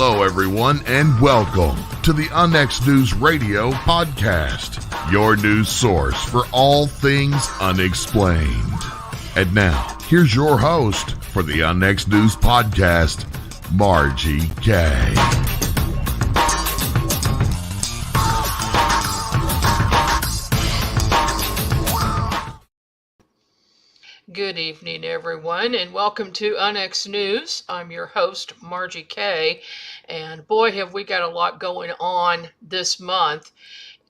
Hello, everyone, and welcome to the UNX News Radio podcast, your news source for all things unexplained. And now, here's your host for the UNX News podcast, Margie Kay. Good evening, everyone, and welcome to UNX News. I'm your host, Margie Kay, and boy, have we got a lot going on this month.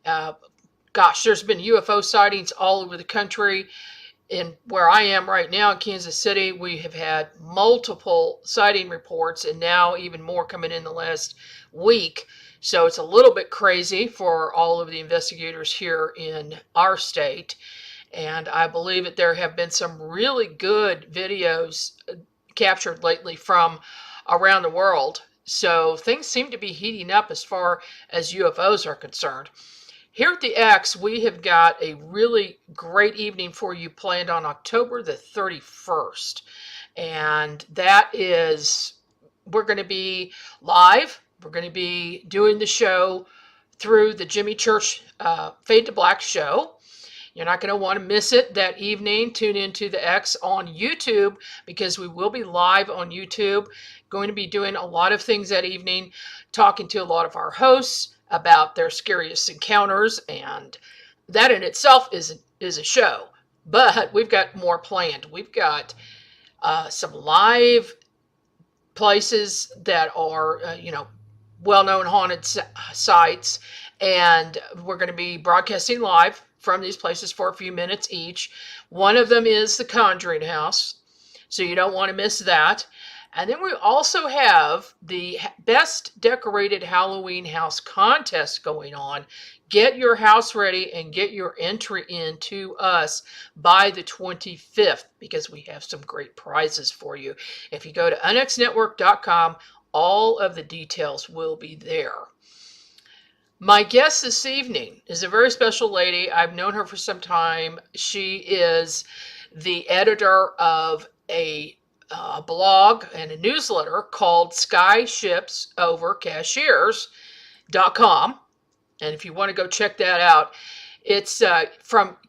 There's been UFO sightings all over the country. In where I am right now in Kansas City, we have had multiple sighting reports, and now even more coming in the last week. So it's a little bit crazy for all of the investigators here in our state. And I believe that there have been some really good videos captured lately from around the world. So things seem to be heating up as far as UFOs are concerned. Here at the X, we have got a really great evening for you planned on October the 31st. And that is, we're going to be live. We're going to be doing the show through the Jimmy Church Fade to Black show. You're not going to want to miss it that evening. Tune into the X on YouTube because we will be live on YouTube. Going to be doing a lot of things that evening, talking to a lot of our hosts about their scariest encounters, and that in itself is a show. But we've got more planned. We've got some live places that are, well-known haunted sites, and we're going to be broadcasting live from these places for a few minutes each. One of them is the Conjuring House, so you don't want to miss that. And then we also have the Best Decorated Halloween House contest going on. Get your house ready and get your entry in to us by the 25th because we have some great prizes for you. If you go to unxnetwork.com, all of the details will be there. My guest this evening is a very special lady. I've known her for some time. She is the editor of a blog and a newsletter called Sky Ships Over Cashiers.com. And if you want to go check that out, it's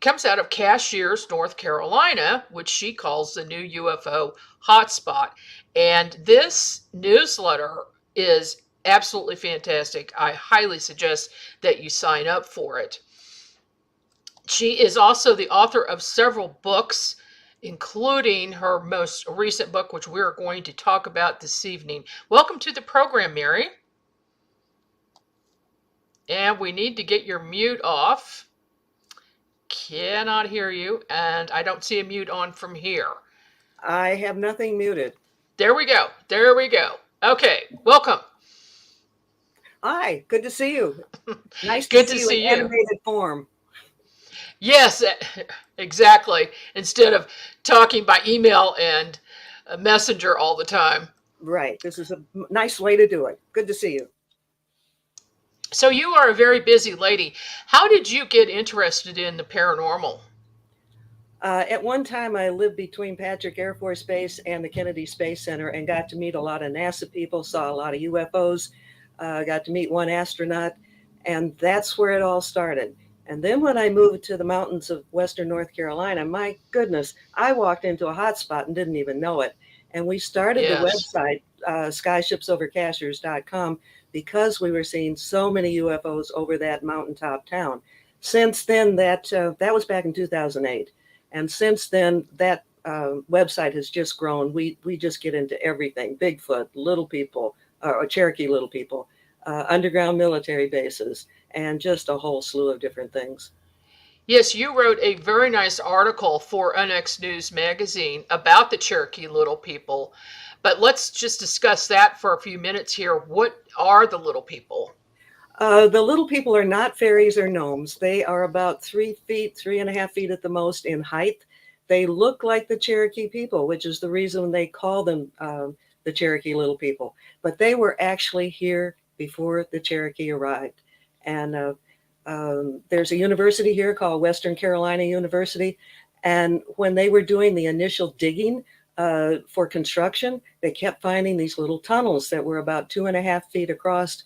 comes out of Cashiers, North Carolina, which she calls the new UFO hotspot. And this newsletter is absolutely fantastic. I highly suggest that you sign up for it. She is also the author of several books, including her most recent book, which we're going to talk about this evening. Welcome to the program, Mary. And we need to get your mute off. Cannot hear you, and I don't see a mute on from here. I have nothing muted. There we go. There we go. Okay, welcome. Hi, good to see you. Nice Good to see you in animated form. Yes, exactly. Instead of talking by email and messenger all the time. Right. This is a nice way to do it. Good to see you. So you are a very busy lady. How did you get interested in the paranormal? At one time, I lived between Patrick Air Force Base and the Kennedy Space Center and got to meet a lot of NASA people, saw a lot of UFOs, got to meet one astronaut, and that's where it all started. And then when I moved to the mountains of Western North Carolina, my goodness, I walked into a hot spot and didn't even know it. And we started the website, SkyShipsOverCashiers.com, because we were seeing so many UFOs over that mountaintop town. Since then, that was back in 2008. And since then, that website has just grown. We just get into everything: Bigfoot, little people, or Cherokee little people, underground military bases, and just a whole slew of different things. Yes, you wrote a very nice article for NX News magazine about the Cherokee little people. But let's just discuss that for a few minutes here. What are the little people? The little people are not fairies or gnomes. They are about 3 feet, 3.5 feet at the most in height. They look like the Cherokee people, which is the reason they call them the Cherokee little people. But they were actually here before the Cherokee arrived. And there's a university here called Western Carolina University. And when they were doing the initial digging For construction, they kept finding these little tunnels that were about 2.5 feet across,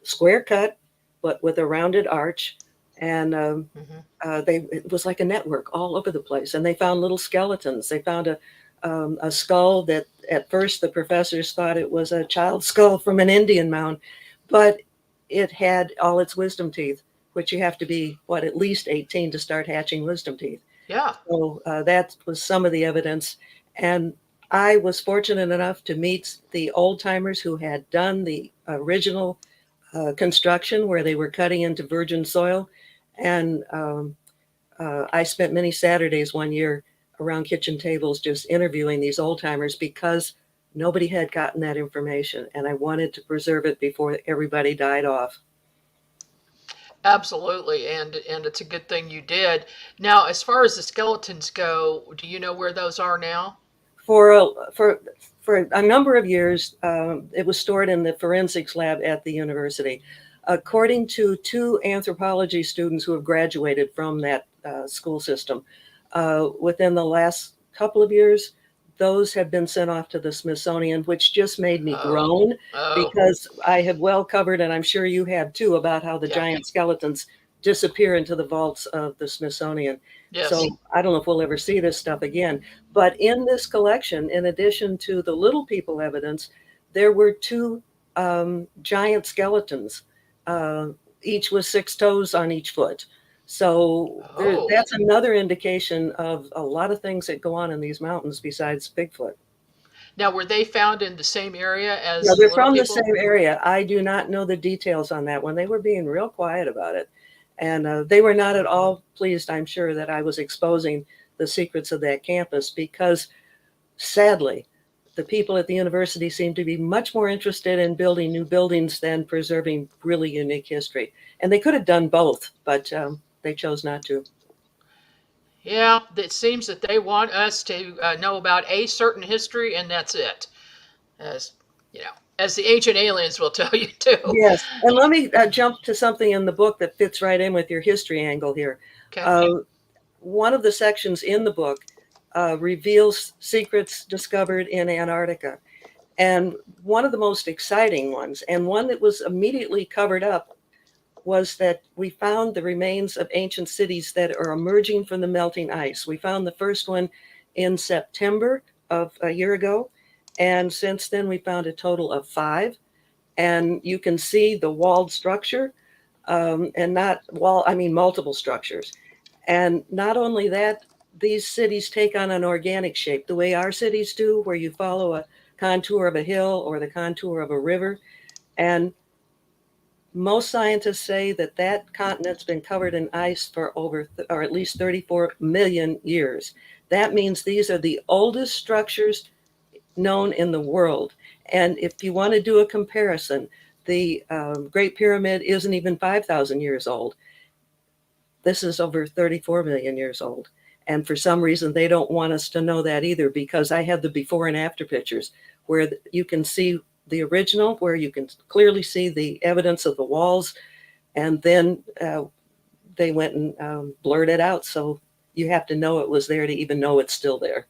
square cut, but with a rounded arch. And it was like a network all over the place. And they found little skeletons. They found a skull that at first the professors thought it was a child's skull from an Indian mound, but it had all its wisdom teeth, which you have to be, at least 18 to start hatching wisdom teeth. Yeah. So that was some of the evidence. And I was fortunate enough to meet the old timers who had done the original construction where they were cutting into virgin soil. And I spent many Saturdays one year around kitchen tables just interviewing these old timers because nobody had gotten that information. And I wanted to preserve it before everybody died off. Absolutely, and it's a good thing you did. Now, as far as the skeletons go, do you know where those are now? For a number of years, it was stored in the forensics lab at the university. According to 2 anthropology students who have graduated from that school system, within the last couple of years, those have been sent off to the Smithsonian, which just made me groan because I have well covered, and I'm sure you have too, about how the giant skeletons disappear into the vaults of the Smithsonian. Yes. So I don't know if we'll ever see this stuff again. But in this collection, in addition to the little people evidence, there were 2 giant skeletons, each with 6 toes on each foot. So that's another indication of a lot of things that go on in these mountains besides Bigfoot. Now, were they found in the same area as No, they're little from people? the same area. I do not know the details on that one. They were being real quiet about it. And they were not at all pleased, I'm sure, that I was exposing the secrets of that campus because, sadly, the people at the university seem to be much more interested in building new buildings than preserving really unique history. And they could have done both, but they chose not to. Yeah, it seems that they want us to know about a certain history, and that's it. As you know, as the ancient aliens will tell you too. Yes, and let me jump to something in the book that fits right in with your history angle here. Okay. One of the sections in the book reveals secrets discovered in Antarctica. And one of the most exciting ones, and one that was immediately covered up, was that we found the remains of ancient cities that are emerging from the melting ice. We found the first one in September of a year ago. And since then, we found a total of 5. And you can see the walled structure, and multiple structures. And not only that, these cities take on an organic shape, the way our cities do, where you follow a contour of a hill or the contour of a river. And most scientists say that that continent's been covered in ice for or at least 34 million years. That means these are the oldest structures known in the world. And if you want to do a comparison, the Great Pyramid isn't even 5,000 years old. This is over 34 million years old. And for some reason, they don't want us to know that either, because I have the before and after pictures where you can see the original, where you can clearly see the evidence of the walls. And then they went and blurred it out. So you have to know it was there to even know it's still there.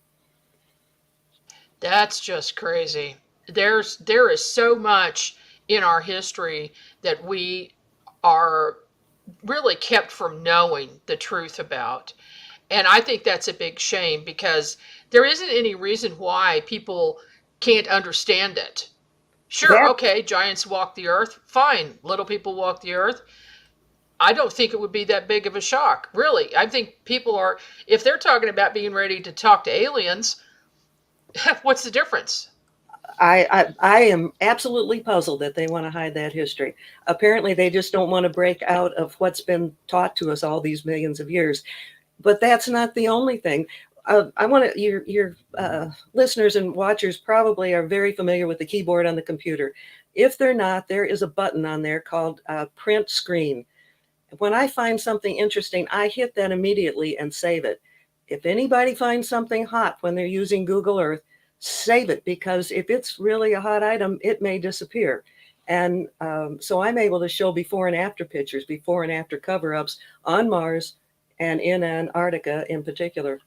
That's just crazy. There is so much in our history that we are really kept from knowing the truth about. And I think that's a big shame because there isn't any reason why people can't understand it. Sure, okay, giants walk the earth. Fine, little people walk the earth. I don't think it would be that big of a shock, really. I think people are, if they're talking about being ready to talk to aliens, what's the difference? I am absolutely puzzled that they want to hide that history. Apparently, they just don't want to break out of what's been taught to us all these millions of years. But that's not the only thing. I want to, your listeners and watchers probably are very familiar with the keyboard on the computer. If they're not, there is a button on there called print screen. When I find something interesting, I hit that immediately and save it. If anybody finds something hot when they're using Google Earth, save it, because if it's really a hot item, it may disappear. And so I'm able to show before and after pictures, before and after cover-ups on Mars and in Antarctica in particular.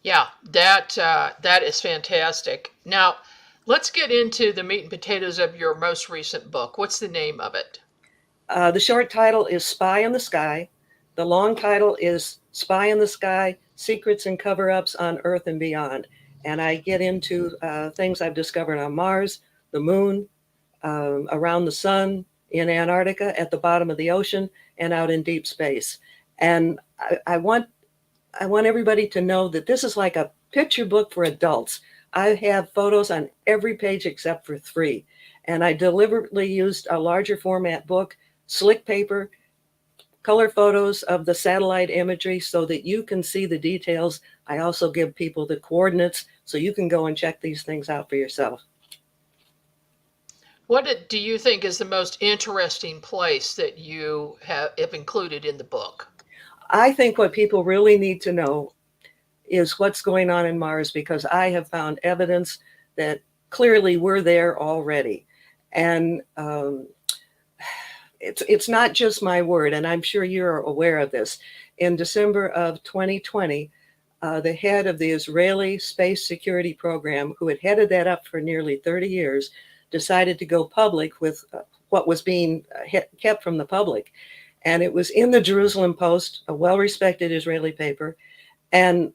Yeah, that is fantastic. Now, let's get into the meat and potatoes of your most recent book. What's the name of it? The short title is Spy in the Sky. The long title is Spy in the Sky, Secrets and Cover-Ups on Earth and Beyond. And I get into things I've discovered on Mars, the moon, around the sun, in Antarctica, at the bottom of the ocean, and out in deep space. And I want everybody to know that this is like a picture book for adults. I have photos on every page except for 3. And I deliberately used a larger format book, slick paper, color photos of the satellite imagery so that you can see the details. I also give people the coordinates so you can go and check these things out for yourself. What do you think is the most interesting place that you have included in the book? I think what people really need to know is what's going on in Mars, because I have found evidence that clearly we're there already. And it's not just my word, and I'm sure you're aware of this. In December of 2020, the head of the Israeli Space Security Program, who had headed that up for nearly 30 years, decided to go public with what was being kept from the public. And it was in the Jerusalem Post, a well-respected Israeli paper. And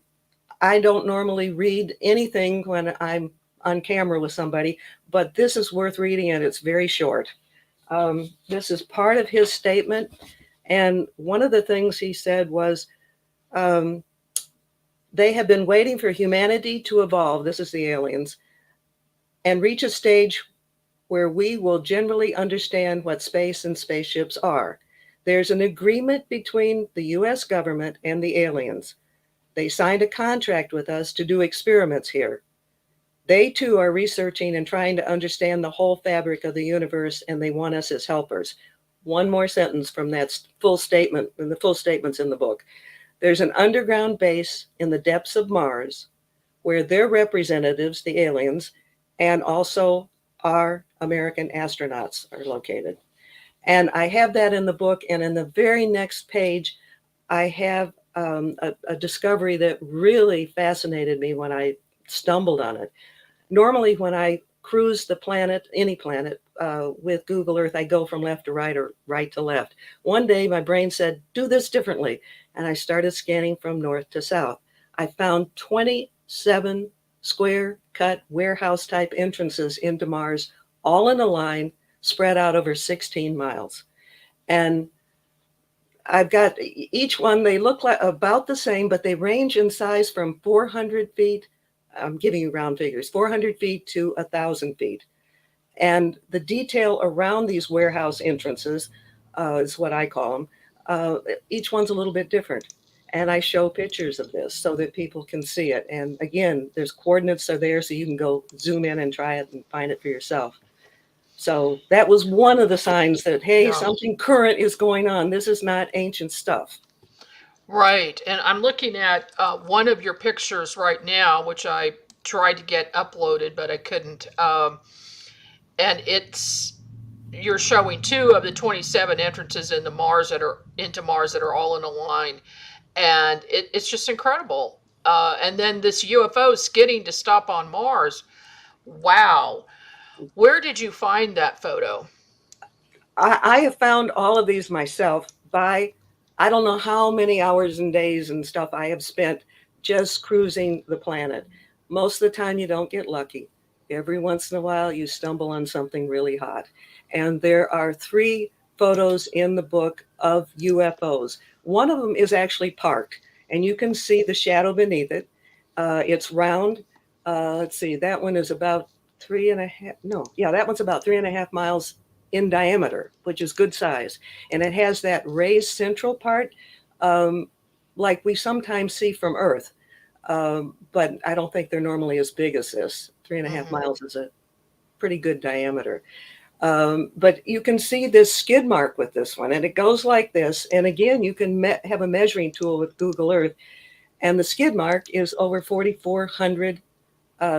I don't normally read anything when I'm on camera with somebody, but this is worth reading, and it's very short. This is part of his statement. And one of the things he said was, they have been waiting for humanity to evolve, this is the aliens, and reach a stage where we will generally understand what space and spaceships are. There's an agreement between the US government and the aliens. They signed a contract with us to do experiments here. They too are researching and trying to understand the whole fabric of the universe, and they want us as helpers. One more sentence from that full statement, and the full statement's in the book. There's an underground base in the depths of Mars where their representatives, the aliens, and also our American astronauts are located. And I have that in the book. And in the very next page, I have a discovery that really fascinated me when I stumbled on it. Normally, when I cruise the planet, any planet, with Google Earth, I go from left to right or right to left. One day, my brain said, do this differently. And I started scanning from north to south. I found 27 square cut warehouse type entrances into Mars, all in a line, spread out over 16 miles. And I've got each one, they look like about the same, but they range in size from 400 feet. I'm giving you round figures, 400 feet to 1,000 feet. And the detail around these warehouse entrances is what I call them. Each one's a little bit different. And I show pictures of this so that people can see it. And again, there's coordinates are there so you can go zoom in and try it and find it for yourself. So that was one of the signs that, hey, something current is going on. This is not ancient stuff. Right. And I'm looking at one of your pictures right now, which I tried to get uploaded, but I couldn't. And you're showing 2 of the 27 entrances into Mars that are all in a line. And it's just incredible. And then this UFO skidding to stop on Mars. Wow. Where did you find that photo? I have found all of these myself by, I don't know how many hours and days and stuff I have spent just cruising the planet. Most of the time you don't get lucky. Every once in a while you stumble on something really hot. And there are 3 photos in the book of UFOs. One of them is actually parked, and you can see the shadow beneath it. It's round. Let's see, that one is about that one's about 3.5 miles in diameter, which is good size. And it has that raised central part, like we sometimes see from Earth. But I don't think they're normally as big as this. 3.5 miles is a pretty good diameter. But you can see this skid mark with this one, and it goes like this. And again, you can have a measuring tool with Google Earth, and the skid mark is over 4,400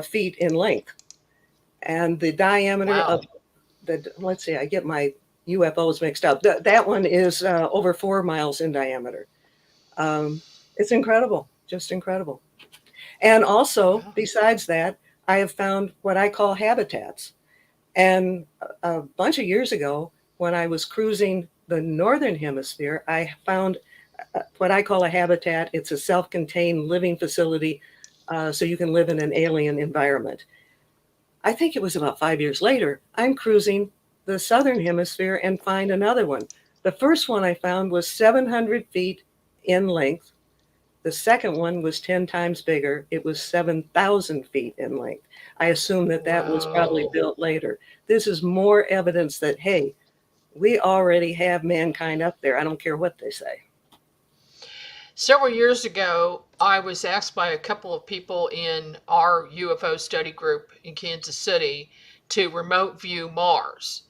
feet in length. And the diameter of let's see, I get my UFOs mixed up. That one is over 4 miles in diameter. It's incredible, just incredible. And also, Yeah. besides that, I have found what I call habitats. And a bunch of years ago, when I was cruising the northern hemisphere, I found what I call a habitat. It's a self-contained living facility, so you can live in an alien environment. I think it was about 5 years later, I'm cruising the southern hemisphere and find another one. The first one I found was 700 feet in length. The second one was 10 times bigger. It was 7,000 feet in length. I assume that that was probably Whoa. built later. This is more evidence that, hey, we already have mankind up there. I don't care what they say. Several years ago, I was asked by a couple of people in our UFO study group in Kansas City to remote view Mars.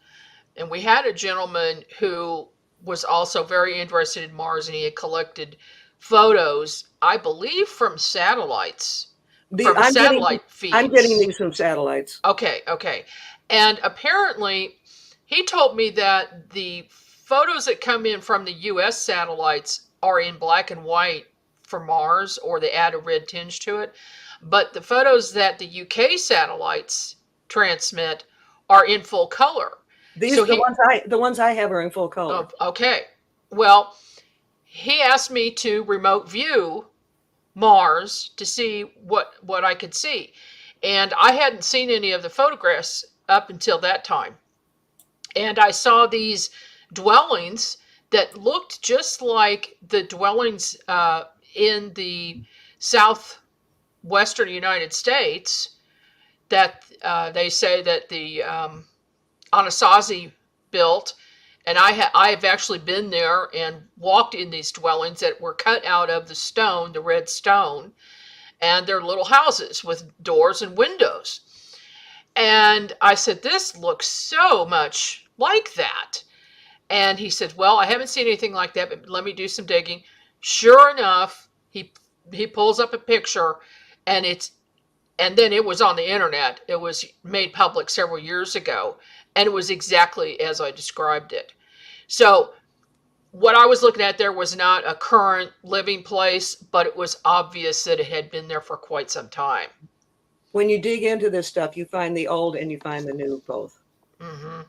And we had a gentleman who was also very interested in Mars, and he had collected photos, I believe, from satellites, The from satellite I'm getting feeds. these from satellites. Okay, okay. And apparently, he told me that the photos that come in from the US satellites are in black and white for Mars, or they add a red tinge to it. But the photos that the UK satellites transmit are in full color. So These he, the ones I have are in full color. oh, okay. Well, he asked me to remote view Mars to see what I could see. And I hadn't seen any of the photographs up until that time. And I saw these dwellings that looked just like the dwellings in the southwestern United States that they say that the Anasazi built. And I've actually been there and walked in these dwellings that were cut out of the stone, the red stone, and they're little houses with doors and windows. And I said, this looks so much like that. And he said, well, I haven't seen anything like that, but let me do some digging. Sure enough, he pulls up a picture, and then it was on the internet. It was made public several years ago, and it was exactly as I described it. So what I was looking at there was not a current living place, but it was obvious that it had been there for quite some time. When you dig into this stuff, you find the old and you find the new both. Mm-hmm.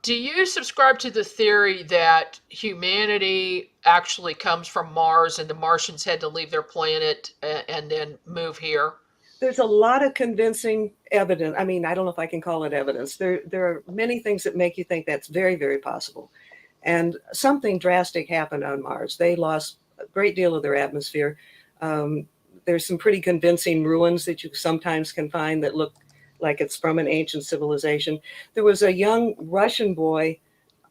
Do you subscribe to the theory that humanity actually comes from Mars and the Martians had to leave their planet and then move here? There's a lot of convincing evidence. I mean, I don't know if I can call it evidence. There are many things that make you think that's very, very possible. And something drastic happened on Mars. They lost a great deal of their atmosphere. There's some pretty convincing ruins that you sometimes can find that look like it's from an ancient civilization. There was a young Russian boy,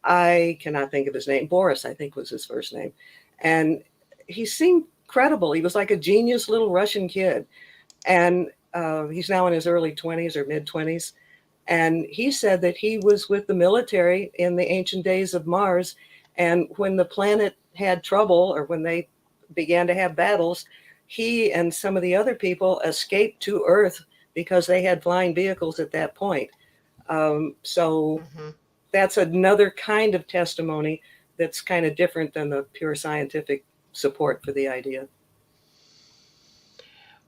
I cannot think of his name, Boris, I think was his first name. And he seemed credible. He was like a genius little Russian kid. And he's now in his early 20s or mid 20s. And he said that he was with the military in the ancient days of Mars. And when the planet had trouble, or when they began to have battles, he and some of the other people escaped to Earth because they had flying vehicles at that point. So Mm-hmm. that's another kind of testimony that's kind of different than the pure scientific support for the idea.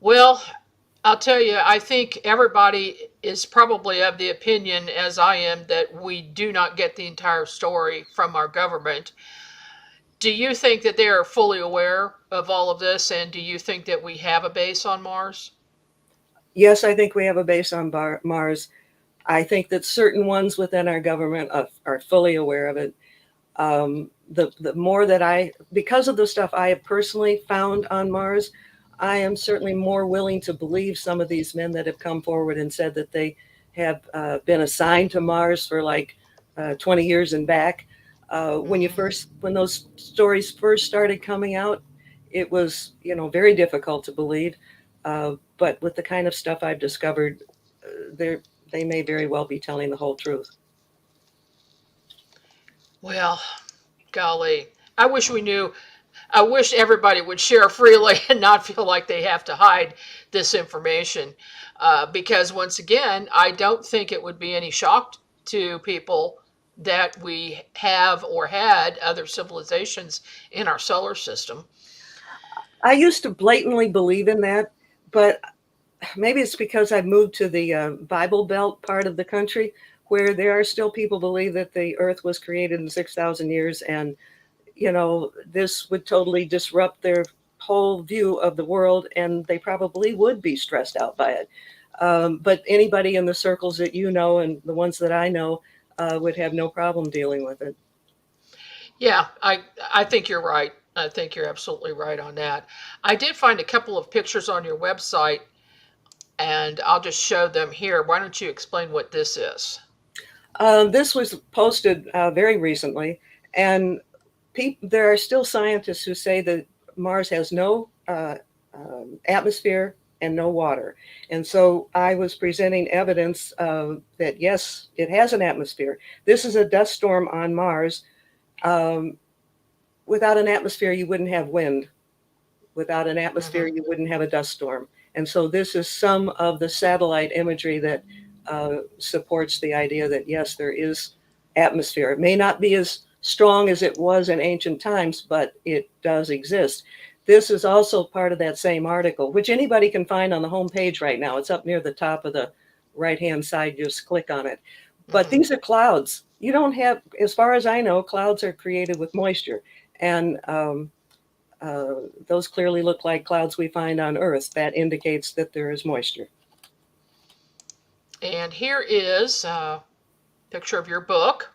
Well, I'll tell you, I think everybody is probably of the opinion, as I am, that we do not get the entire story from our government. Do you think that they are fully aware of all of this? And do you think that we have a base on Mars? Yes, I think we have a base on Mars. I think that certain ones within our government are fully aware of it. The more that because of the stuff I have personally found on Mars, I am certainly more willing to believe some of these men that have come forward and said that they have been assigned to Mars for like 20 years and back. When those stories first started coming out, it was, very difficult to believe. But with the kind of stuff I've discovered, they may very well be telling the whole truth. Well, golly, I wish we knew. I wish everybody would share freely and not feel like they have to hide this information. Because once again, I don't think it would be any shock to people that we have or had other civilizations in our solar system. I used to blatantly believe in that, but maybe it's because I've moved to the Bible Belt part of the country where there are still people believe that the earth was created in 6,000 years. And, this would totally disrupt their whole view of the world, and they probably would be stressed out by it. But anybody in the circles that you know and the ones that I know would have no problem dealing with it. Yeah, I think you're right. I think you're absolutely right on that. I did find a couple of pictures on your website, and I'll just show them here. Why don't you explain what this is? This was posted very recently, and there are still scientists who say that Mars has no atmosphere and no water. And so I was presenting evidence that, yes, it has an atmosphere. This is a dust storm on Mars. Without an atmosphere, you wouldn't have wind. Without an atmosphere, you wouldn't have a dust storm. And so this is some of the satellite imagery that supports the idea that, yes, there is atmosphere. It may not be as strong as it was in ancient times, but it does exist. This is also part of that same article, which anybody can find on the homepage right now. It's up near the top of the right-hand side. Just click on it. But these are clouds. You don't have, as far as I know, clouds are created with moisture. And those clearly look like clouds we find on Earth. That indicates that there is moisture. And here is a picture of your book,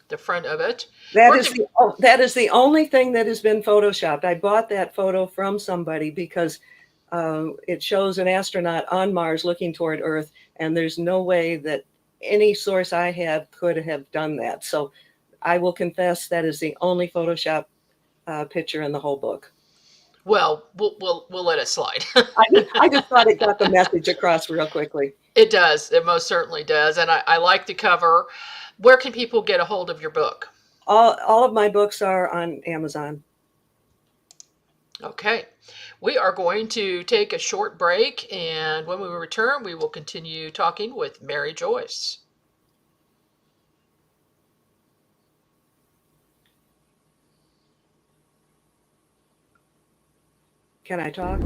the front of it. That is the only thing that has been photoshopped. I bought that photo from somebody because it shows an astronaut on Mars looking toward Earth, and there's no way that any source I have could have done that. So I will confess that is the only Photoshop picture in the whole book. Well, we'll let it slide. I just thought it got the message across real quickly. It does. It most certainly does. And I like the cover. Where can people get a hold of your book? All of my books are on Amazon. Okay. We are going to take a short break, and when we return, we will continue talking with Mary Joyce. Can I talk?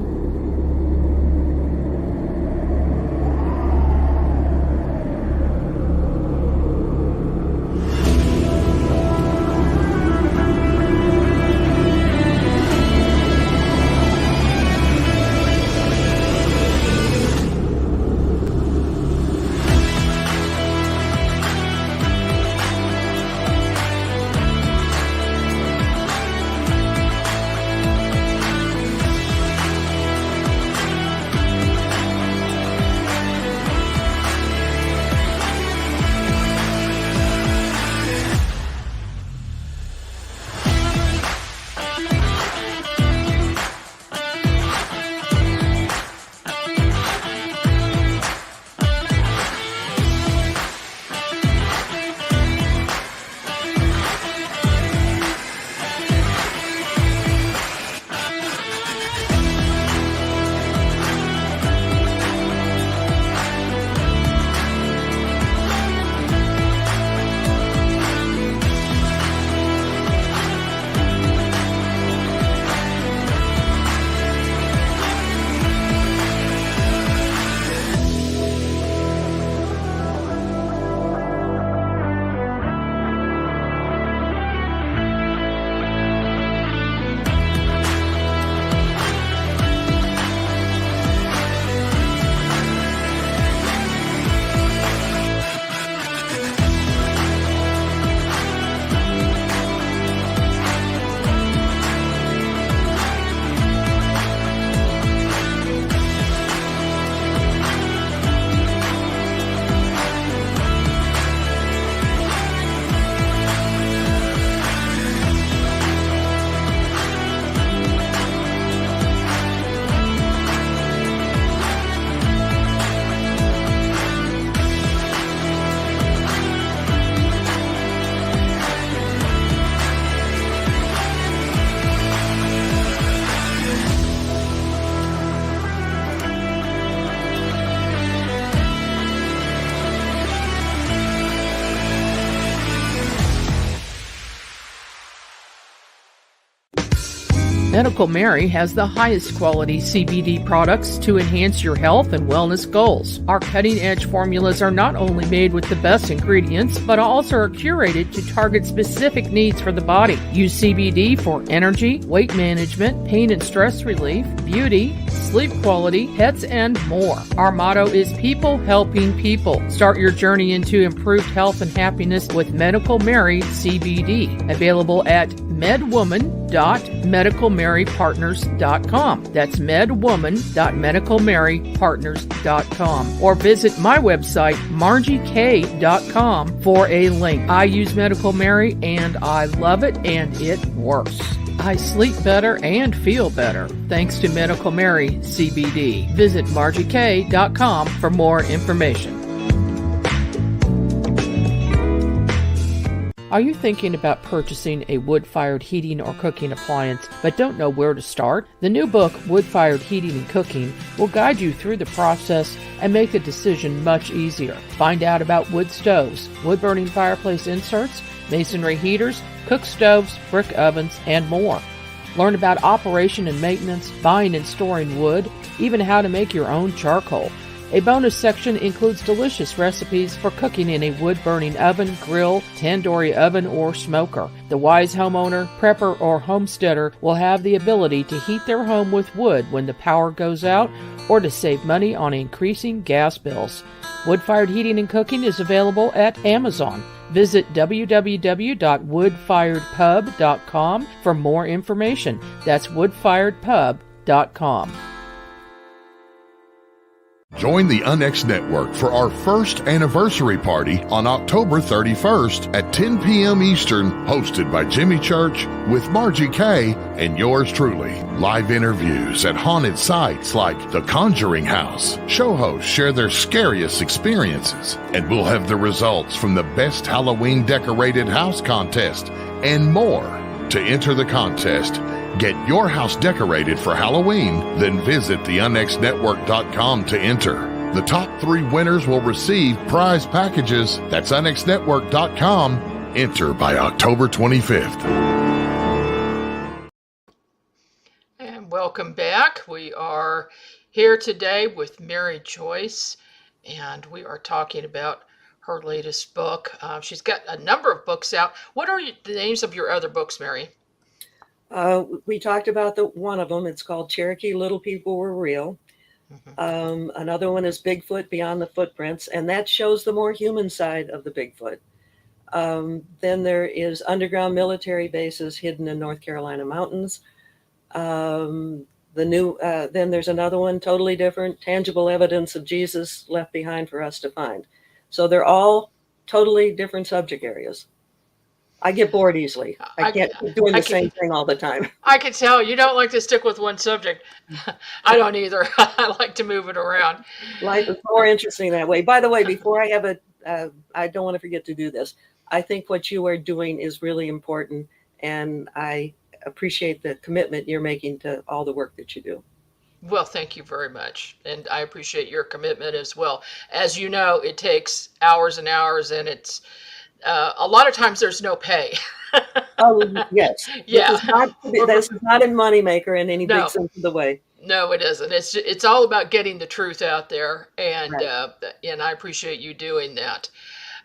Medical Mary has the highest quality CBD products to enhance your health and wellness goals. Our cutting-edge formulas are not only made with the best ingredients, but also are curated to target specific needs for the body. Use CBD for energy, weight management, pain and stress relief, beauty, sleep quality, pets, and more. Our motto is people helping people. Start your journey into improved health and happiness with Medical Mary CBD. Available at medwoman.medicalmarypartners.com. That's medwoman.medicalmarypartners.com. Or visit my website, margiekay.com, for a link. I use Medical Mary and I love it, and it works. I sleep better and feel better thanks to Medical Mary CBD. Visit margiekay.com for more information. Are you thinking about purchasing a wood-fired heating or cooking appliance but don't know where to start? The new book, Wood-Fired Heating and Cooking, will guide you through the process and make the decision much easier. Find out about wood stoves, wood-burning fireplace inserts, masonry heaters, cook stoves, brick ovens, and more. Learn about operation and maintenance, buying and storing wood, even how to make your own charcoal. A bonus section includes delicious recipes for cooking in a wood-burning oven, grill, tandoori oven, or smoker. The wise homeowner, prepper, or homesteader will have the ability to heat their home with wood when the power goes out, or to save money on increasing gas bills. Wood-fired heating and cooking is available at Amazon. Visit www.woodfiredpub.com for more information. That's woodfiredpub.com. Join the UNX Network for our first anniversary party on October 31st at 10 p.m. Eastern, hosted by Jimmy Church with Margie Kay and yours truly. Live interviews at haunted sites like the Conjuring House. Show hosts share their scariest experiences, and we'll have the results from the Best Halloween Decorated House Contest and more. To enter the contest, get your house decorated for Halloween, then visit theunxnetwork.com to enter. The top 3 winners will receive prize packages. That's unxnetwork.com. Enter by October 25th. And welcome back. We are here today with Mary Joyce, and we are talking about her latest book. She's got a number of books out. What are the names of your other books, Mary? We talked about one of them. It's called Cherokee Little People Were Real. Mm-hmm. Another one is Bigfoot Beyond the Footprints, and that shows the more human side of the Bigfoot. Then there is Underground Military Bases Hidden in North Carolina Mountains. Then there's another one, totally different, Tangible Evidence of Jesus Left Behind for Us to Find. So they're all totally different subject areas. I get bored easily. I can't keep doing the same thing all the time. I can tell you don't like to stick with one subject. I don't either. I like to move it around. Life is more interesting that way. By the way, before I have I don't want to forget to do this. I think what you are doing is really important, and I appreciate the commitment you're making to all the work that you do. Well, thank you very much. And I appreciate your commitment as well. As you know, it takes hours and hours, and it's a lot of times there's no pay. Oh, yes. Yeah. This is not a moneymaker in any big sense of the way. No, it isn't. It's all about getting the truth out there, and right. And I appreciate you doing that.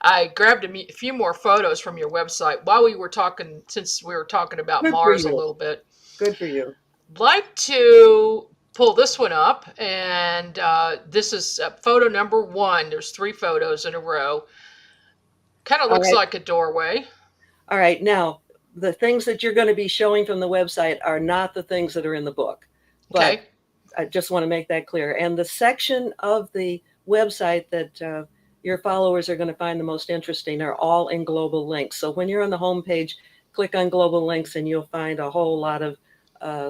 I grabbed a few more photos from your website while we were talking, since we were talking about Mars a little bit. Good for you. Like to pull this one up, and this is photo number 1. There's 3 photos in a row. Kind of looks like a doorway. All right. Now, the things that you're going to be showing from the website are not the things that are in the book. But okay. I just want to make that clear. And the section of the website that your followers are going to find the most interesting are all in global links. So when you're on the home page, click on global links and you'll find a whole lot of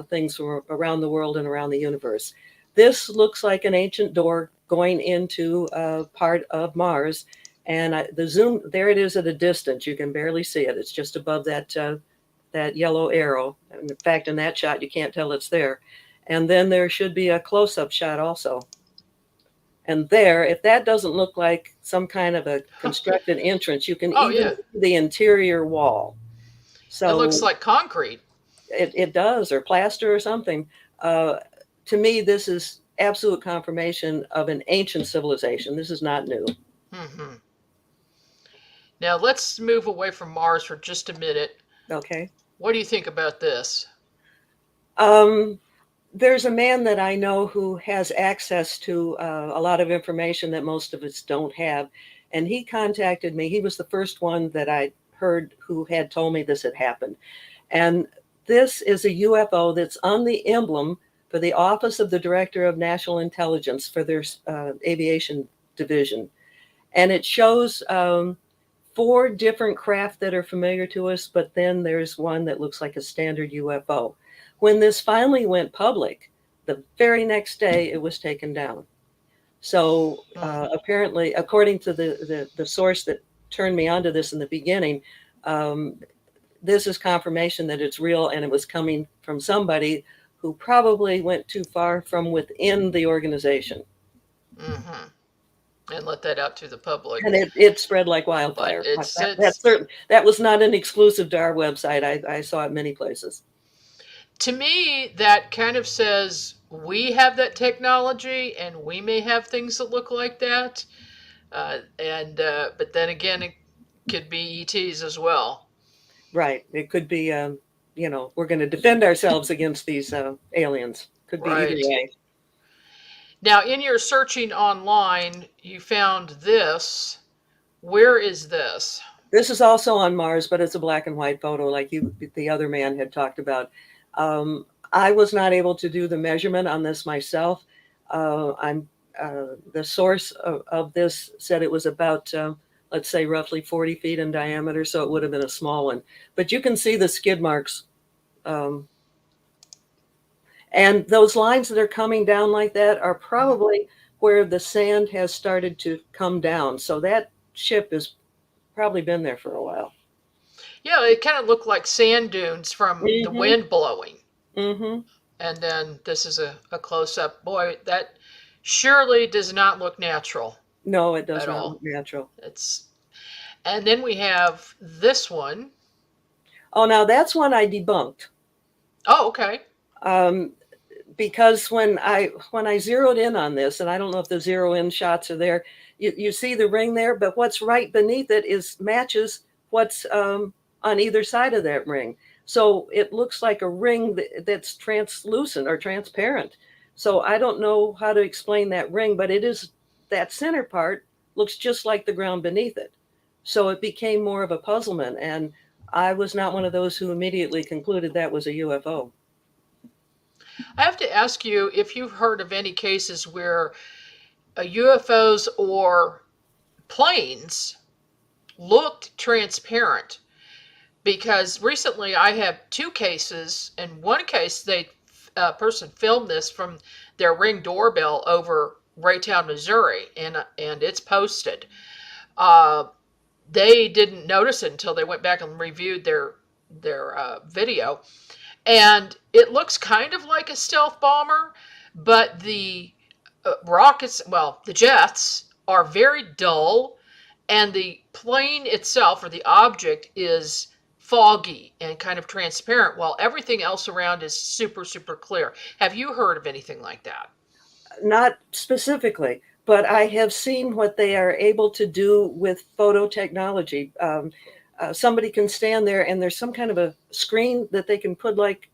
things from around the world and around the universe. This looks like an ancient door going into part of Mars. And the zoom, there it is at a distance. You can barely see it. It's just above that yellow arrow. In fact, in that shot, you can't tell it's there. And then there should be a close-up shot also. And there, if that doesn't look like some kind of a constructed entrance, you can even see the interior wall. So it looks like concrete. It does, or plaster or something. To me, this is absolute confirmation of an ancient civilization. This is not new. Hmm. Now let's move away from Mars for just a minute. Okay. What do you think about this? Um, there's a man that I know who has access to a lot of information that most of us don't have. And he contacted me. He was the first one that I heard who had told me this had happened. And this is a UFO that's on the emblem for the Office of the Director of National Intelligence for their aviation division. And it shows 4 different craft that are familiar to us, but then there's one that looks like a standard UFO. When this finally went public, the very next day it was taken down. So apparently, according to the source that turned me onto this in the beginning, this is confirmation that it's real, and it was coming from somebody who probably went too far from within the organization. Mm-hmm. And let that out to the public. And it spread like wildfire. That's certain. That was not an exclusive to our website. I saw it many places. To me, that kind of says we have that technology and we may have things that look like that. But then again, it could be ETs as well. Right. It could be, we're going to defend ourselves against these aliens. Could be either way. Now, in your searching online, you found this. Where is this? This is also on Mars, but it's a black and white photo like the other man had talked about. I was not able to do the measurement on this myself. The source of this said it was about, let's say, roughly 40 feet in diameter, so it would have been a small one. But you can see the skid marks. And those lines that are coming down like that are probably where the sand has started to come down. So that ship has probably been there for a while. Yeah, it kind of looked like sand dunes from the wind blowing. Mm-hmm. And then this is a close-up. Boy, that surely does not look natural. No, it does not look natural. And then we have this one. Oh, now that's one I debunked. Oh, okay. Because when I zeroed in on this, and I don't know if the zero in shots are there, you see the ring there, but what's right beneath it matches what's on either side of that ring. So it looks like a ring that's translucent or transparent. So I don't know how to explain that ring, but it is, that center part looks just like the ground beneath it. So it became more of a puzzlement, and I was not one of those who immediately concluded that was a UFO. I have to ask you if you've heard of any cases where UFOs or planes looked transparent, because recently I have 2 cases. In one case, a person filmed this from their Ring doorbell over Raytown, Missouri, and it's posted. They didn't notice it until they went back and reviewed their video, and it looks kind of like a stealth bomber, but the rockets, the jets are very dull, and the plane itself, or the object, is foggy and kind of transparent, while everything else around is super, super clear. Have you heard of anything like that? Not specifically, but I have seen what they are able to do with photo technology. Somebody can stand there and there's some kind of a screen that they can put, like,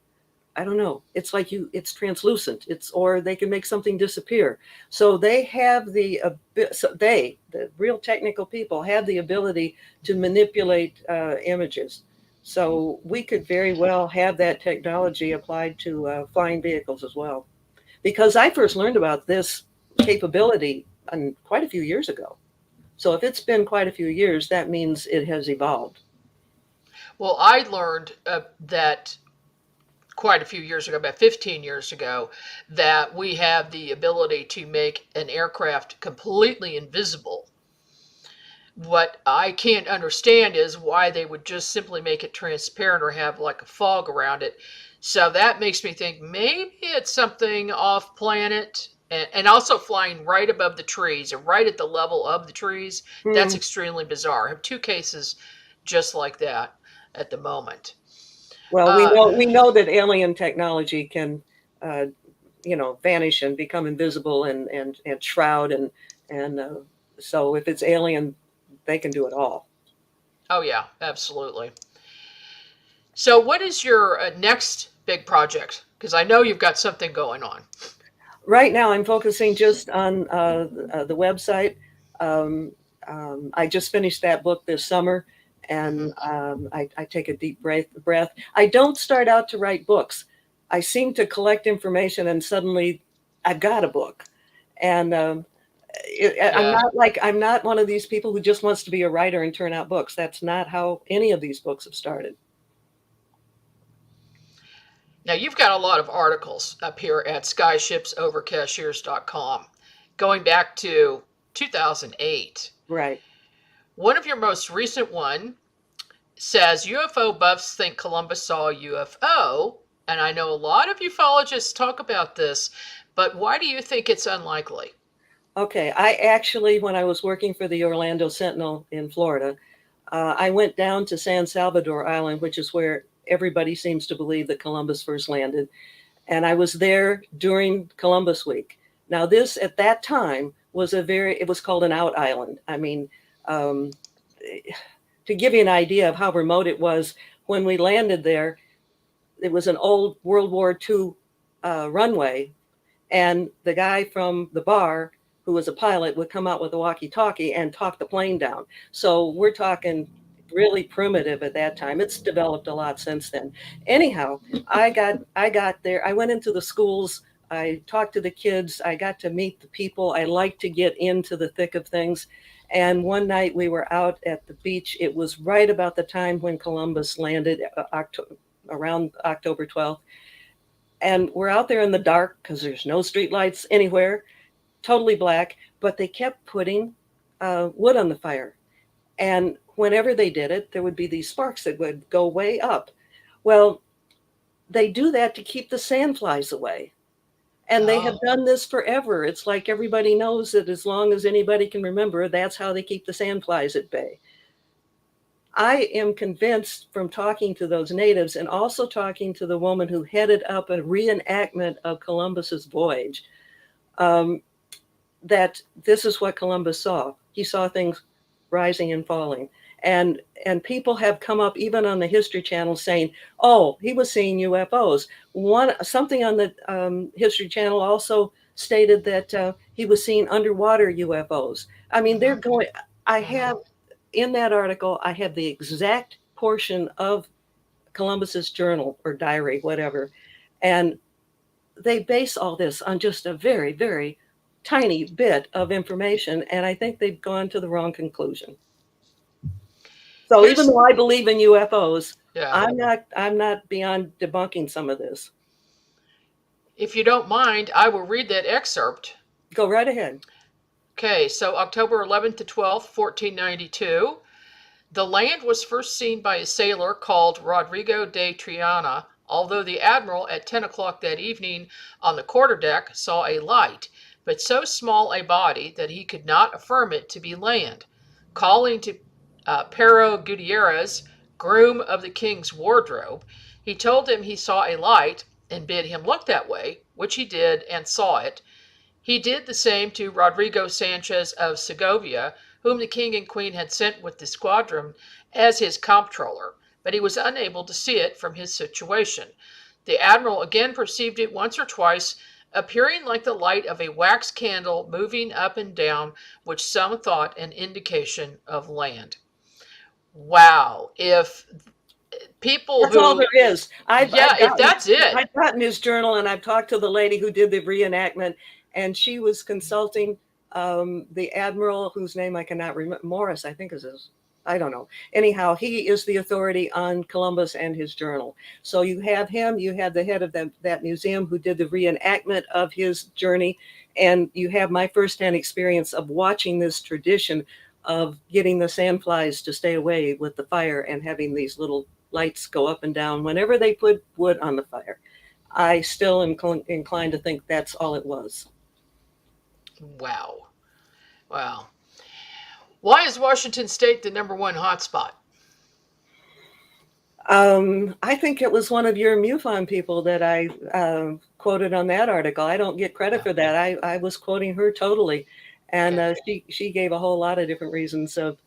I don't know, it's like it's translucent, or they can make something disappear. So they have the real technical people have the ability to manipulate images. So we could very well have that technology applied to flying vehicles as well. Because I first learned about this capability quite a few years ago. So if it's been quite a few years, that means it has evolved. Well, I learned that quite a few years ago, about 15 years ago, that we have the ability to make an aircraft completely invisible. What I can't understand is why they would just simply make it transparent or have like a fog around it. So that makes me think maybe it's something off planet, and also flying right above the trees or right at the level of the trees. That's extremely bizarre. I have 2 cases just like that at the moment. Well, Uh, we know that alien technology can, uh, vanish and become invisible and shroud and so if it's alien, they can do it all. oh, yeah, absolutely. So, what is your next big project? Because I know you've got something going on. Right now, I'm focusing just on the website. Um, I just finished that book this summer, Hmm. and I take a deep breath. I don't start out to write books. I seem to collect information, and suddenly I've got a book. And Yeah. I'm not one of these people who just wants to be a writer and turn out books. That's not how any of these books have started. Now, you've got a lot of articles up here at skyshipsovercashiers.com going back to 2008. Right. One of your most recent one says UFO buffs think Columbus saw a UFO, and I know a lot of ufologists talk about this, but why do you think it's unlikely? Okay. I actually, when I was working for the Orlando Sentinel in Florida, I went down to San Salvador Island, which is where everybody seems to believe that Columbus first landed. And I was there during Columbus Week. Now, this at that time was it was called an out island. I mean, um, to give you an idea of how remote it was, when we landed there, it was an old World War II runway. And the guy from the bar, who was a pilot, would come out with a walkie-talkie and talk the plane down. So we're talking really primitive at that time. It's developed a lot since then. Anyhow, I got there. I went into the schools. I talked to the kids. I got to meet the people. I like to get into the thick of things. And one night we were out at the beach. It was right about the time when Columbus landed, around October 12th. And we're out there in the dark because there's no street lights anywhere, totally black, but they kept putting wood on the fire. And whenever they did it, there would be these sparks that would go way up. Well, they do that to keep the sandflies away. And they have Oh, done this forever. It's like everybody knows that as long as anybody can remember, that's how they keep the sandflies at bay. I am convinced from talking to those natives and also talking to the woman who headed up a reenactment of Columbus's voyage, um, that this is what Columbus saw. He saw things rising and falling. And people have come up even on the History Channel saying, "Oh, he was seeing UFOs." Something on the History Channel also stated that he was seeing underwater UFOs. I mean, they're hmm, going. I hmm. have in that article, I have the exact portion of Columbus's journal or diary, whatever, and they base all this on just a very, very tiny bit of information, and I think they've gone to the wrong conclusion. So even Here's, though I believe in UFOs, yeah, I'm not beyond debunking some of this. if you don't mind, I will read that excerpt. Go right ahead. Okay, so October 11th to 12th, 1492. The land was first seen by a sailor called Rodrigo de Triana, although the admiral at 10 o'clock that evening on the quarterdeck saw a light, but so small a body that he could not affirm it to be land. Calling to Pero Gutierrez, groom of the king's wardrobe, he told him he saw a light and bid him look that way, which he did and saw it. He did the same to Rodrigo Sanchez of Segovia, whom the king and queen had sent with the squadron as his comptroller, but he was unable to see it from his situation. The admiral again perceived it once or twice, appearing like the light of a wax candle moving up and down, which some thought an indication of land. Wow. If people That's all who, there is. yeah, if that's it, I've gotten his journal, and I've talked to the lady who did the reenactment, and she was consulting the admiral whose name I cannot remember. Morris, I think is his. I don't know. Anyhow, he is the authority on Columbus and his journal. So you have him. You have the head of that museum who did the reenactment of his journey, and you have my firsthand experience of watching this tradition of getting the sandflies to stay away with the fire and having these little lights go up and down whenever they put wood on the fire. I still am inclined to think that's all it was. wow. Wow. Why is Washington State the number one hotspot? I think it was one of your MUFON people that I quoted on that article. I don't get credit for that. I was quoting her totally, and she gave a whole lot of different reasons of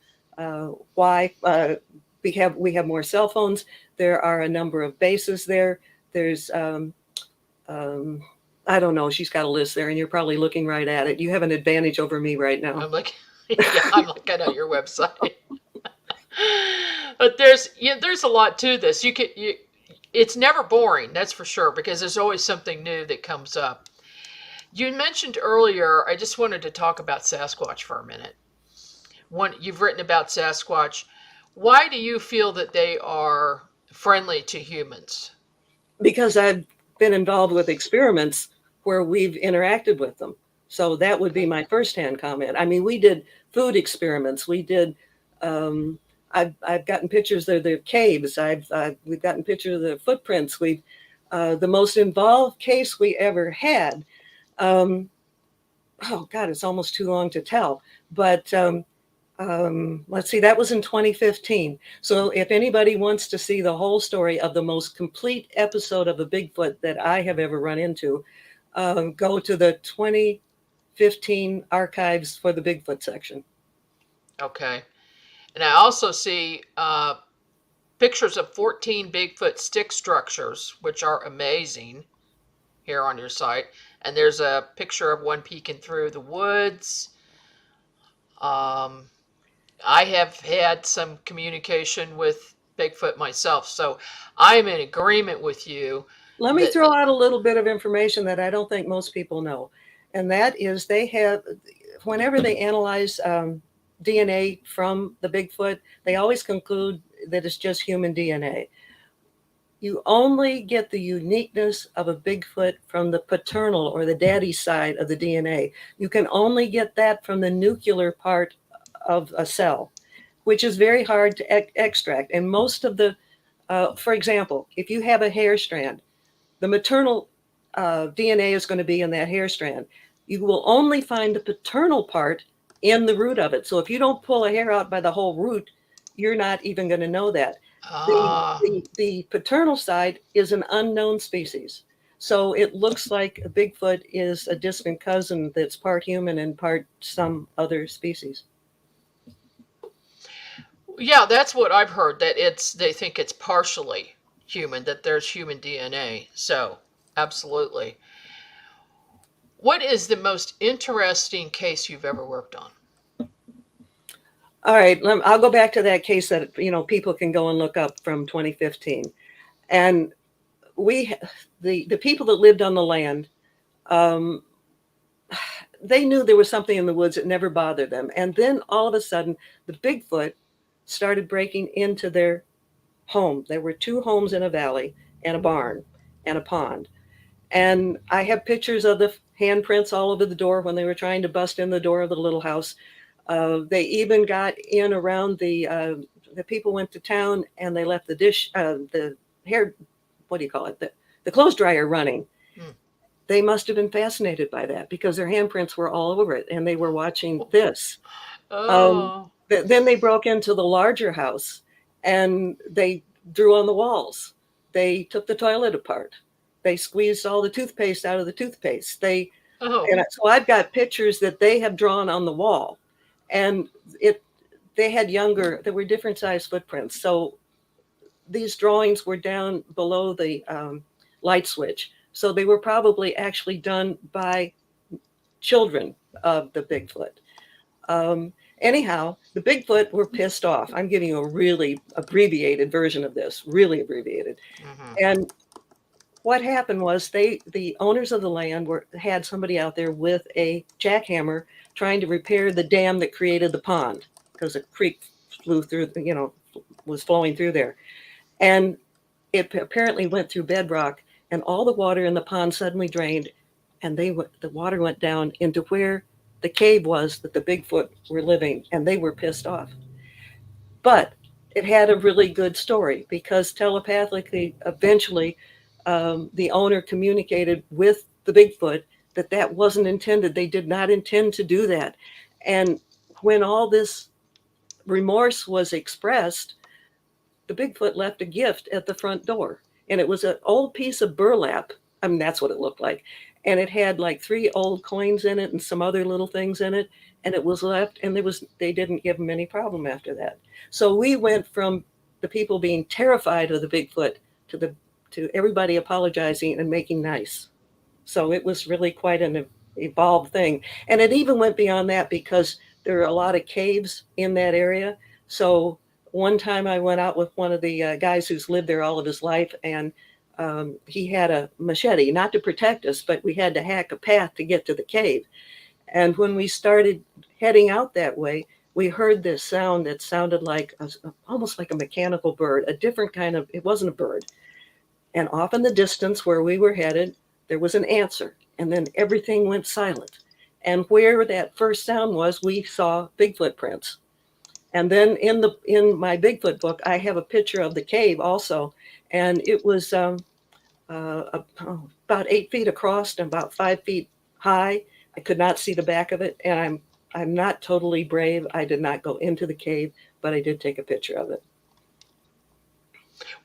why we have more cell phones. There are a number of bases there. There's I don't know. She's got a list there, and you're probably looking right at it. You have an advantage over me right now. I'm like, yeah, I'm looking at your website. But there's a lot to this. It's never boring, that's for sure, because there's always something new that comes up. You mentioned earlier, I just wanted to talk about Sasquatch for a minute. You've written about Sasquatch. Why do you feel that they are friendly to humans? Because I've been involved with experiments where we've interacted with them. So that would be my firsthand comment. I mean, we did food experiments. We did. I've gotten pictures of the caves. We've gotten pictures of the footprints. The most involved case we ever had. Oh God, it's almost too long to tell. But let's see, that was in 2015. So if anybody wants to see the whole story of the most complete episode of a Bigfoot that I have ever run into, go to the 2015 archives for the Bigfoot section. Okay. And I also see pictures of 14 Bigfoot stick structures, which are amazing, here on your site. And there's a picture of one peeking through the woods. I have had some communication with Bigfoot myself, so I'm in agreement with you. Let me throw out a little bit of information that I don't think most people know. And that is whenever they analyze DNA from the Bigfoot, they always conclude that it's just human DNA. You only get the uniqueness of a Bigfoot from the paternal or the daddy side of the DNA. You can only get that from the nuclear part of a cell, which is very hard to extract. And most of for example, if you have a hair strand, the maternal DNA is going to be in that hair strand. You will only find the paternal part in the root of it. So if you don't pull a hair out by the whole root, you're not even going to know that. The paternal side is an unknown species. So it looks like a Bigfoot is a distant cousin that's part human and part some other species. Yeah, that's what I've heard, that they think it's partially human, that there's human DNA. So, absolutely. What is the most interesting case you've ever worked on? All right, I'll go back to that case that people can go and look up from 2015, and the people that lived on the land, they knew there was something in the woods that never bothered them, and then all of a sudden, the Bigfoot started breaking into their home. There were 2 homes in a valley, and a barn, and a pond. And I have pictures of the handprints all over the door when they were trying to bust in the door of the little house. They even got in around the people went to town and they left the hair, what do you call it? The clothes dryer running. They must have been fascinated by that because their handprints were all over it and they were watching this. Then they broke into the larger house and they drew on the walls. They took the toilet apart. They squeezed all the toothpaste out of the toothpaste. And so I've got pictures that they have drawn on the wall, and there were different size footprints. So these drawings were down below the light switch. So they were probably actually done by children of the Bigfoot. Anyhow, the Bigfoot were pissed off. I'm giving you a really abbreviated version of this, really abbreviated. Mm-hmm. And what happened was the owners of the land had somebody out there with a jackhammer trying to repair the dam that created the pond because a creek was flowing through there. And it apparently went through bedrock and all the water in the pond suddenly drained and the water went down into where the cave was that the Bigfoot were living, and they were pissed off. But it had a really good story because telepathically, eventually, the owner communicated with the Bigfoot that wasn't intended. They did not intend to do that. And when all this remorse was expressed, the Bigfoot left a gift at the front door. And it was an old piece of burlap. I mean, that's what it looked like. And it had like 3 old coins in it and some other little things in it. And it was left, and they didn't give him any problem after that. So we went from the people being terrified of the Bigfoot to everybody apologizing and making nice. So it was really quite an evolved thing. And it even went beyond that because there are a lot of caves in that area. So one time I went out with one of the guys who's lived there all of his life, and he had a machete, not to protect us, but we had to hack a path to get to the cave. And when we started heading out that way, we heard this sound that sounded like almost like a mechanical bird, a different kind of, it wasn't a bird. And off in the distance where we were headed, there was an answer. And then everything went silent. And where that first sound was, we saw Bigfoot prints. And then in my Bigfoot book, I have a picture of the cave also. And it was about 8 feet across and about 5 feet high. I could not see the back of it. And I'm not totally brave. I did not go into the cave, but I did take a picture of it.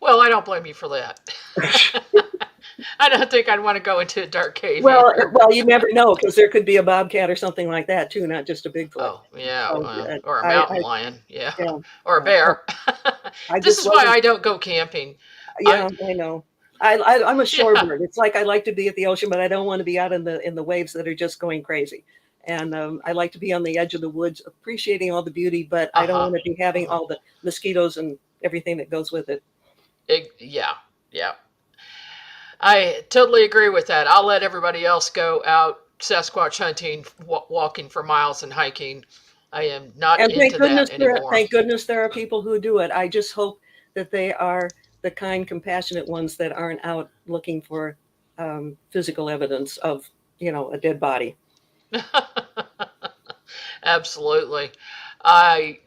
Well, I don't blame you for that. I don't think I'd want to go into a dark cave. Well, you never know, because there could be a bobcat or something like that too, not just a Bigfoot. Oh, yeah, So, or a mountain lion, yeah, or a bear. This is why I don't go camping. Yeah, I know. I'm a shorebird. It's like I like to be at the ocean, but I don't want to be out in the waves that are just going crazy. And I like to be on the edge of the woods, appreciating all the beauty, but I don't want to be having all the mosquitoes and everything that goes with it. Yeah. I totally agree with that. I'll let everybody else go out Sasquatch hunting, walking for miles and hiking. I am not into that anymore. Thank goodness there are people who do it. I just hope that they are the kind, compassionate ones that aren't out looking for physical evidence of, a dead body. Absolutely. My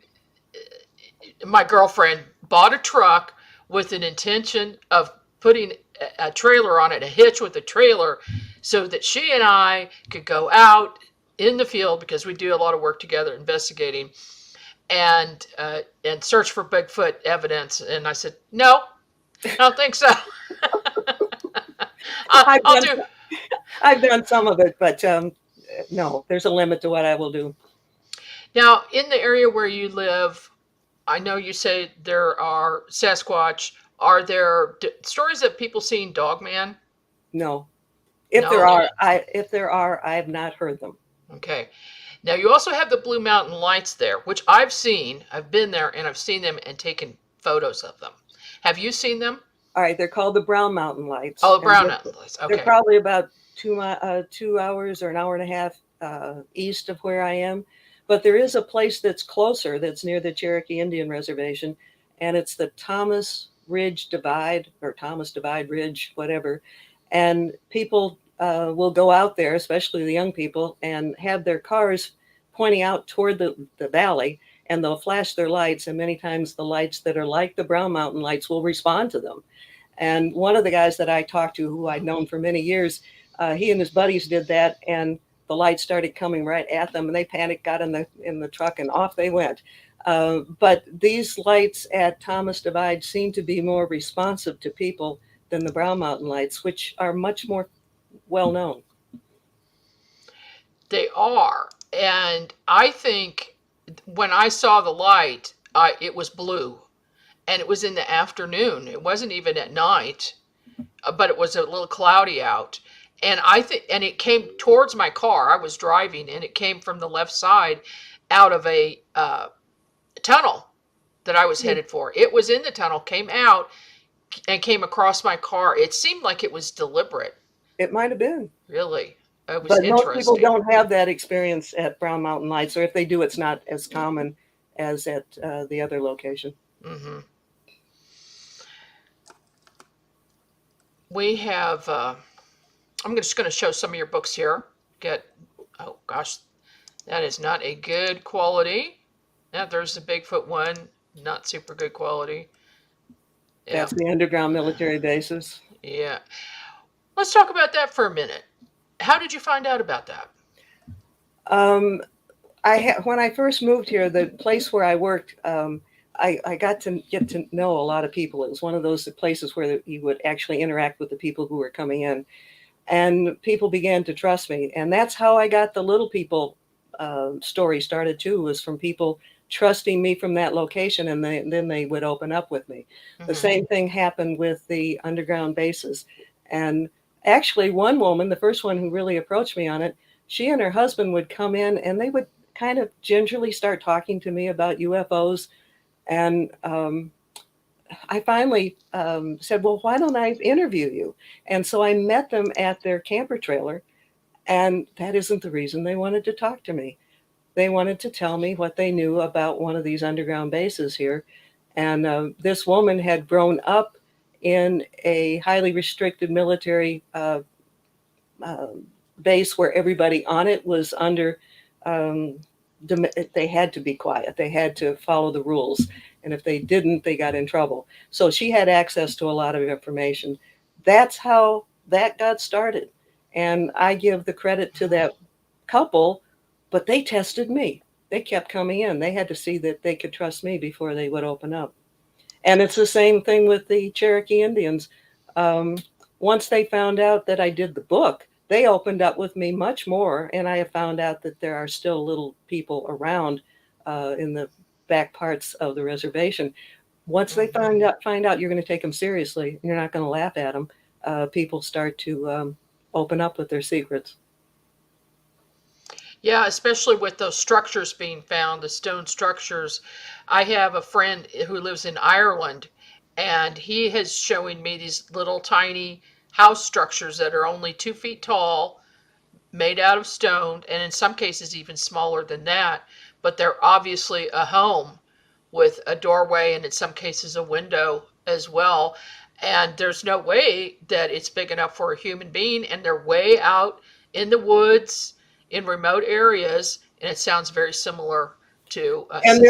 girlfriend bought a truck with an intention of putting a trailer on it, a hitch with a trailer, so that she and I could go out in the field, because we do a lot of work together investigating, and search for Bigfoot evidence. And I said, no, I don't think so. I've done some of it, but no, there's a limit to what I will do. Now, in the area where you live, I know you say there are Sasquatch. Are there stories of people seeing Dogman? No. If there are, I have not heard them. Okay. Now, you also have the Blue Mountain Lights there, which I've seen. I've been there and I've seen them and taken photos of them. Have you seen them? All right. They're called the Brown Mountain Lights. Oh, Brown Mountain Lights. Okay. They're probably about 2 hours or an hour and a half east of where I am. But there is a place that's closer, that's near the Cherokee Indian Reservation, and it's the Thomas Ridge Divide, or Thomas Divide Ridge, whatever. And people will go out there, especially the young people, and have their cars pointing out toward the valley, and they'll flash their lights. And many times the lights that are like the Brown Mountain Lights will respond to them. And one of the guys that I talked to, who I'd known for many years, he and his buddies did that, and the lights started coming right at them, and they panicked, got in the truck, and off they went. But these lights at Thomas Divide seem to be more responsive to people than the Brown Mountain Lights, which are much more well known. They are. And I think when I saw the light, it was blue, and it was in the afternoon. It wasn't even at night, but it was a little cloudy out. And it came towards my car. I was driving, and it came from the left side out of a tunnel that I was headed for. It was in the tunnel, came out, and came across my car. It seemed like it was deliberate. It might have been. Really? It was but interesting. Most people don't have that experience at Brown Mountain Lights, or if they do, it's not as common as at the other location. Mm-hmm. We have... I'm just going to show some of your books here. Oh gosh, that is not a good quality. Yeah, there's the Bigfoot one, not super good quality. Yeah. That's the underground military bases. Yeah. Let's talk about that for a minute. How did you find out about that? When I first moved here, the place where I worked, I got to get to know a lot of people. It was one of those places where you would actually interact with the people who were coming in, and people began to trust me. And that's how I got the little people story started too, was from people trusting me from that location, and then they would open up with me. The same thing happened with the underground bases. And actually one woman, the first one who really approached me on it, she and her husband would come in and they would kind of gingerly start talking to me about UFOs. And I finally said, well, why don't I interview you? And so I met them at their camper trailer, and that isn't the reason they wanted to talk to me. They wanted to tell me what they knew about one of these underground bases here. And this woman had grown up in a highly restricted military base where everybody on it was under, they had to be quiet. They had to follow the rules. And if they didn't, they got in trouble. So she had access to a lot of information. That's how that got started. And I give the credit to that couple, but they tested me. They kept coming in. They had to see that they could trust me before they would open up. And it's the same thing with the Cherokee Indians. Once they found out that I did the book, they opened up with me much more. And I have found out that there are still little people around in the back parts of the reservation. Once they find out you're going to take them seriously, and you're not going to laugh at them, people start to open up with their secrets. Yeah, especially with those structures being found, the stone structures. I have a friend who lives in Ireland, and he is showing me these little tiny house structures that are only 2 feet tall, made out of stone, and in some cases even smaller than that. But they're obviously a home with a doorway and in some cases a window as well. And there's no way that it's big enough for a human being, and they're way out in the woods in remote areas, and it sounds very similar to and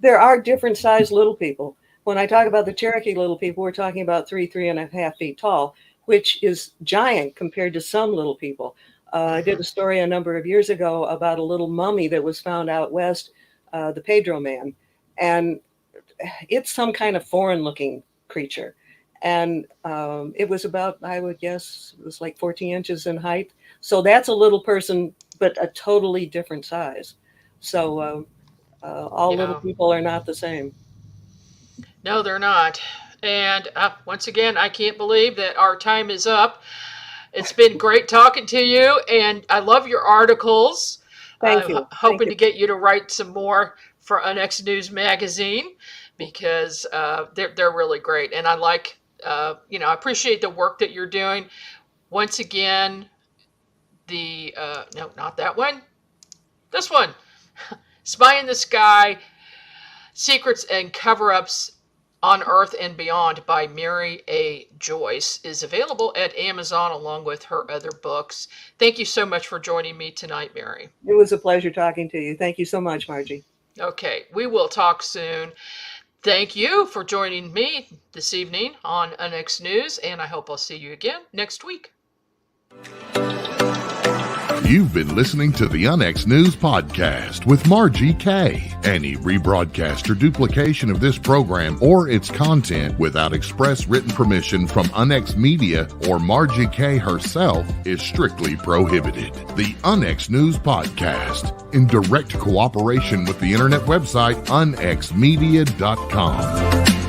there are different sized little people. When I talk about the Cherokee little people, we're talking about 3.5 feet tall, which is giant compared to some little people. I did a story a number of years ago about a little mummy that was found out west, the Pedro Man, and it's some kind of foreign looking creature. And it was about, I would guess, it was like 14 inches in height. So that's a little person, but a totally different size. So all little people are not the same. No, they're not. And once again, I can't believe that our time is up. It's been great talking to you, and I love your articles. Thank you. Hoping to get you to write some more for UNX News Magazine, because they're really great. And I like, I appreciate the work that you're doing. Once again, no, not that one. This one, Spy in the Sky, Secrets and Cover-Ups on Earth and Beyond by Mary Joyce is available at Amazon along with her other books. Thank you so much for joining me tonight, Mary. It was a pleasure talking to you. Thank you so much, Margie. Okay, we will talk soon. Thank you for joining me this evening on UNX News, and I hope I'll see you again next week. You've been listening to the UNX News Podcast with Margie Kay. Any rebroadcast or duplication of this program or its content without express written permission from UNX Media or Margie Kay herself is strictly prohibited. The UNX News Podcast, in direct cooperation with the internet website unxmedia.com.